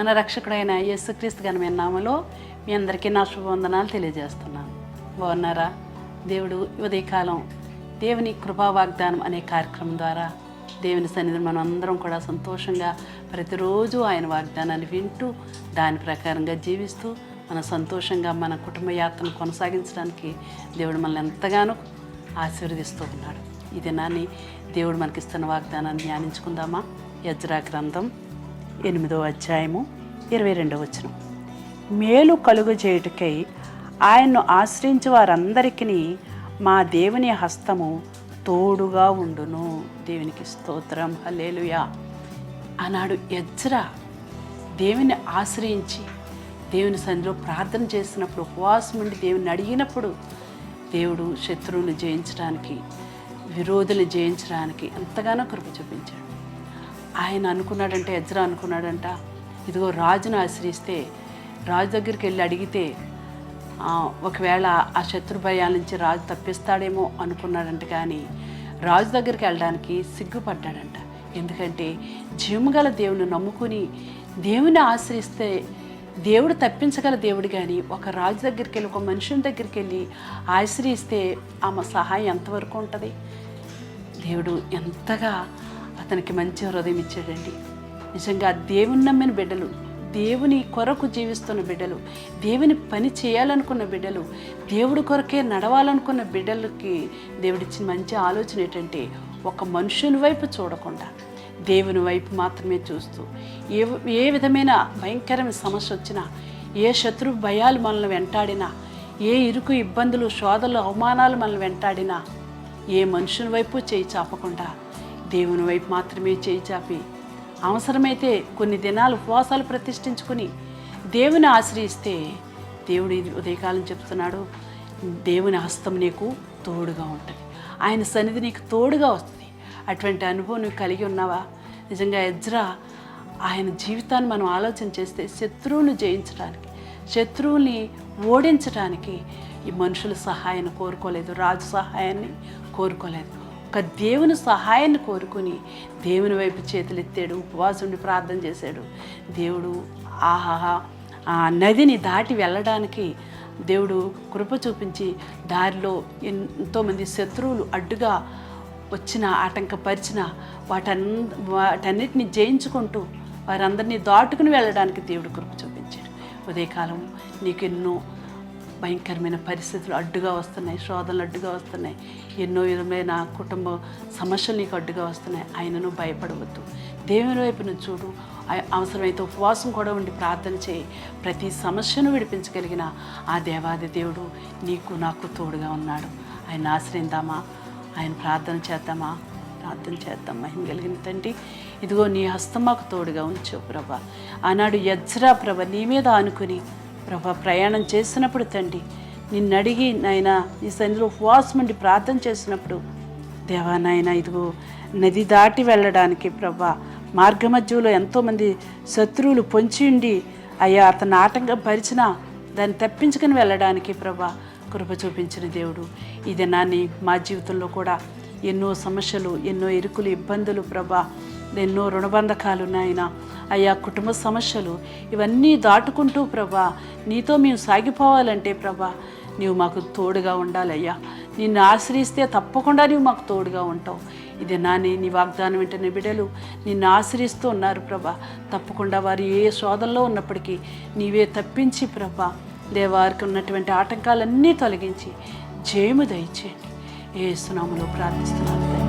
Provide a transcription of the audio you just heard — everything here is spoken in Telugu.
మన రక్షకుడైన యేసుక్రీస్తు ఘనమైన నామములో మీ అందరికీ నా శుభవందనాలు తెలియజేస్తున్నాను. బాగున్నారా? దేవుడు ఉదయకాలం దేవుని కృపా వాగ్దానం అనే కార్యక్రమం ద్వారా దేవుని సన్నిధిని మనం అందరం కూడా సంతోషంగా ప్రతిరోజు ఆయన వాగ్దానాన్ని వింటూ దాని ప్రకారంగా జీవిస్తూ మన సంతోషంగా మన కుటుంబ యాత్రను కొనసాగించడానికి దేవుడు మనల్ని ఎంతగానో ఆశీర్వదిస్తూ ఉన్నాడు. ఈ దినాన్ని దేవుడు మనకిస్తున్న వాగ్దానాన్ని ధ్యానించుకుందామా? యెజ్రా గ్రంథం 8వ అధ్యాయము 22వ వచనం. మేలు కలుగు చేయుటకై ఆయన్ను ఆశ్రయించే వారందరికీ మా దేవుని హస్తము తోడుగా ఉండును. దేవునికి స్తోత్రం, హల్లెలూయా. ఆనాడు యెజ్రా దేవుని ఆశ్రయించి దేవుని సన్నిధిలో ప్రార్థన చేసినప్పుడు, ఉపవాసం ఉండి దేవుని అడిగినప్పుడు దేవుడు శత్రువుని జయించడానికి, విరోధులు జయించడానికి ఎంతగానో కృప చూపించాడు. ఆయన అనుకున్నాడంటే, యెజ్రా అనుకున్నాడంట, ఇదిగో రాజును ఆశ్రయిస్తే, రాజు దగ్గరికి వెళ్ళి అడిగితే ఒకవేళ ఆ శత్రు భయాల నుంచి రాజు తప్పిస్తాడేమో అనుకున్నాడంట. కానీ రాజు దగ్గరికి వెళ్ళడానికి సిగ్గుపడ్డాడంట. ఎందుకంటే జీవముగల దేవుని నమ్ముకుని దేవుని ఆశ్రయిస్తే దేవుడు తప్పించగల దేవుడు. కానీ ఒక రాజు దగ్గరికి వెళ్ళి, ఒక మనుషుని దగ్గరికి వెళ్ళి ఆశ్రయిస్తే ఆమె సహాయం ఎంతవరకు ఉంటుంది? దేవుడు ఎంతగా అతనికి మంచి హృదయం ఇచ్చాడండి. నిజంగా దేవుని నమ్మిన బిడ్డలు, దేవుని కొరకు జీవిస్తున్న బిడ్డలు, దేవుని పని చేయాలనుకున్న బిడ్డలు, దేవుడి కొరకే నడవాలనుకున్న బిడ్డలకి దేవుడిచ్చిన మంచి ఆలోచన ఏంటంటే, ఒక మనుషుని వైపు చూడకుండా దేవుని వైపు మాత్రమే చూస్తూ, ఏ విధమైన భయంకరమైన సమస్య వచ్చినా, ఏ శత్రు భయాలు మనల్ని వెంటాడినా, ఏ ఇరుకు ఇబ్బందులు, శోధలు, అవమానాలు మనల్ని వెంటాడినా, ఏ మనుషుని వైపు చేయి చాపకుండా దేవుని వైపు మాత్రమే చేయి చాపి, అవసరమైతే కొన్ని దినాలు ఉపవాసాలు ప్రతిష్ఠించుకుని దేవుని ఆశ్రయిస్తే, దేవుడు ఇది ఉదయకాలం చెప్తున్నాడు, దేవుని హస్తం నీకు తోడుగా ఉంటుంది, ఆయన సన్నిధి నీకు తోడుగా వస్తుంది. అటువంటి అనుభవం నువ్వు కలిగి ఉన్నావా? నిజంగా యెజ్రా ఆయన జీవితాన్ని మనం ఆలోచన చేస్తే, శత్రువుని జయించడానికి, శత్రువుని ఓడించడానికి ఈ మనుషుల సహాయాన్ని కోరుకోలేదు, రాజు సహాయాన్ని కోరుకోలేదు. ఒక దేవుని సహాయాన్ని కోరుకుని దేవుని వైపు చేతులెత్తాడు, ఉపవాసం ఉండి ప్రార్థన చేశాడు. దేవుడు ఆ నదిని దాటి వెళ్ళడానికి దేవుడు కృప చూపించి, దారిలో ఎంతోమంది శత్రువులు అడ్డుగా వచ్చిన, ఆటంకపరిచిన వాటన్నిటిని జయించుకుంటూ వారందరినీ దాటుకుని వెళ్ళడానికి దేవుడు కృప చూపించాడు. ఉదయకాలం నీకు ఎన్నో భయంకరమైన పరిస్థితులు అడ్డుగా వస్తున్నాయి, శోధనలు అడ్డుగా వస్తున్నాయి, ఎన్నో విధమైన కుటుంబ సమస్యలు నీకు అడ్డుగా వస్తున్నాయి. ఆయనను భయపడవద్దు, దేవుని వైపు నువ్వు చూడు. అవసరమైతే ఉపవాసం కూడా ఉండి ప్రార్థన చేయి. ప్రతి సమస్యను విడిపించగలిగిన ఆ దేవాది దేవుడు నీకు నాకు తోడుగా ఉన్నాడు. ఆయన ఆశ్రయిద్దామా? ఆయన ప్రార్థన చేద్దామా? ప్రార్థన చేద్దాం. మహిమ కలిగిన తండ్రి, ఇదిగో నీ హస్తం మాకు తోడుగా ఉంచు ప్రభా. ఆనాడు యెజ్రా ప్రభ నీ మీద ఆనుకుని ప్రభా ప్రయాణం చేసినప్పుడు తండ్రి, నిన్ను అడిగి నాయన నీ సన్నిధిలో ఉపవాసం ఉండి ప్రార్థన చేసినప్పుడు, దేవా నాయన ఇదిగో నది దాటి వెళ్ళడానికి ప్రభా మార్గ మధ్యలో ఎంతోమంది శత్రువులు పొంచి ఉండి అయ్యా అతను ఆటంకం పరిచినా దాన్ని తప్పించుకుని వెళ్ళడానికి ప్రభా కృప చూపించిన దేవుడు. ఈ దినాన్ని మా జీవితంలో కూడా ఎన్నో సమస్యలు, ఎన్నో ఇరుకులు, ఇబ్బందులు ప్రభా, ఎన్నో రుణబంధకాలు నాయన, అయ్యా కుటుంబ సమస్యలు, ఇవన్నీ దాటుకుంటూ ప్రభా నీతో మేము సాగిపోవాలంటే ప్రభా నీవు మాకు తోడుగా ఉండాలయ్యా. నిన్ను ఆశ్రయిస్తే తప్పకుండా నీవు మాకు తోడుగా ఉంటావు. ఇది నీ వాగ్దానం వెంటనే బిడ్డలు నిన్ను ఆశ్రయిస్తూ ఉన్నారు ప్రభా. తప్పకుండా వారు ఏ శోధనలో ఉన్నప్పటికీ నీవే తప్పించి ప్రభా దేవారికి ఉన్నటువంటి ఆటంకాలన్నీ తొలగించి జయము దయచేయండి. యేసు నామములో ప్రార్థిస్తున్నాను.